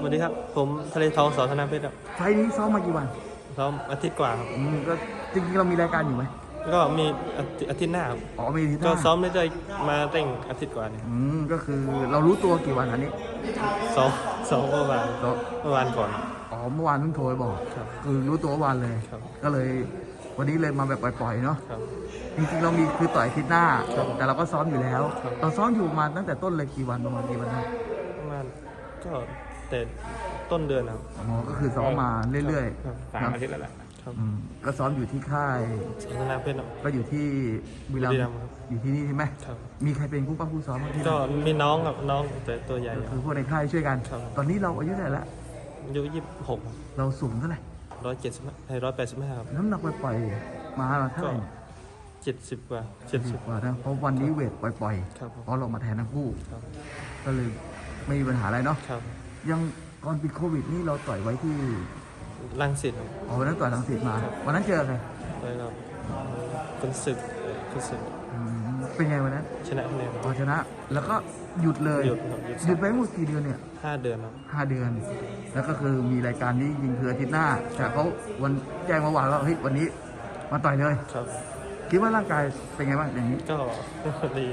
สวัสดีครับผมทะเลทองสอธนาเพชรครับไฟล์นี้ซ้อมมากี่วันซ้อมอาทิตย์กว่าครับก็จริงๆเรามีรายการอยู่ไหมก็มีอาทิตย์หน้าครับอ๋อมีที่หก็น้าซ้อมเรื่อยๆมาเร่งอาทิตย์กว่าเนี่ยก็คือเรารู้ตัวกี่วันอันนี้ซ้อมเมื่อวานก่อนอ๋อเมื่อวานเพิ่งโทรไปบอกครับคือรู้ตัววันเลยครับก็เลยวันนี้เลยมาแบบปล่อยๆเนาะครับจริงๆเรามีคือต่อยอาทิตย์หน้า ครับแต่เราก็ซ้อมอยู่แล้วครับเราซ้อมอยู่มาตั้งแต่ต้นเลยกี่วันประมาณกี่วันนะ ประมาณก็แต่ต้นเดือนครับ อ๋อก็คือซ้อมมาเรื่อย ครับ ๆ 3 อาทิตย์แล้วแหละ ครับ ก็ซ้อมอยู่ที่ค่าย สอธนาเพชรครับ ก็อยู่ที่บุรีรัม บุรีรัมย์ ย์ ครับ อยู่ที่นี่ใช่ไหม ครับ มีใครเป็นผู้ป้าผู้ซ้อมบ้างที่ ก็ นั่น มีน้องครับน้องแต่ตัวใหญ่ ก็คือพวกในค่ายช่วยกัน ครับ ตอนนี้เราอายุเท่าไหร่ละ อายุ26 เราสูงเท่าไหร่ 185ครับ น้ำหนักปล่อยๆมาเท่าไหร่เนี่ย 70 กว่า 70 กว่านะเพราะวันนี้เวทปล่อย ครับ ๆเพราะเรามาแทนทั้งคู่ ครับ ก็เลยไม่มีปัญหาอะไรเนาะ ครับ ยังก่อนปิดโควิดนี่เราต่อยไว้ที่ รังสิตครับ วันนั้นต่อยทางสิทธิ์มา วันนั้นเจอใคร ไปกับคุณศึก เป็นไงวันนั้น ชนะคะแนน พอชนะ แล้วก็หยุดเลย หยุดครับ หยุดไปหมดกี่เดือนเนี่ย 5 เดือนครับ 5 เดือน แล้วก็คือมีรายการนี้ยิงคืออาทิตย์หน้า แต่เขาวันแจ้งมาว่าเฮ้ยวันนี้มาต่อยเลย ครับ คิดว่าร่างกายเป็นไงบ้างอย่างนี้ ก็ดี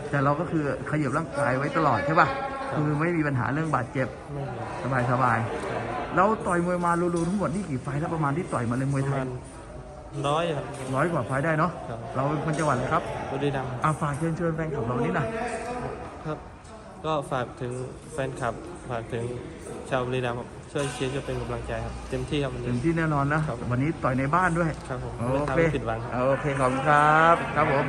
แต่เราก็คือขยับร่างกายไว้ตลอดใช่ป่ะ ครับ คือไม่มีปัญหาเรื่องบาดเจ็บ ไม่มี สบายๆแล้วต่อยมวยมารวมๆทั้งหมดนี่กี่ไฟล์แล้วประมาณที่ต่อยมาเลยมวย ประ ไท มาย ณ100ครับ 100 กว่าไฟล์ได้เนาะ ครับ เราเป็นคนจังหวัดอะไรครับ บุรีรัมย์ ฝากเชิญแฟนคลับเรานี่หน่อย ครับ ก็ฝากถึงแฟนคลับฝากถึงชาวบุรีรัมย์ครับช่วยเชียร์ช่วยเป็นกำลังใจครับเต็มที่ครับวัน เต็ นี้ มที่แน่นอนนะ ครับ วันนี้ต่อยในบ้านด้วย ครับผม โอ ไม่ทำ เค ให้ผิดหวังครับ โอเคขอบคุณครับครับผม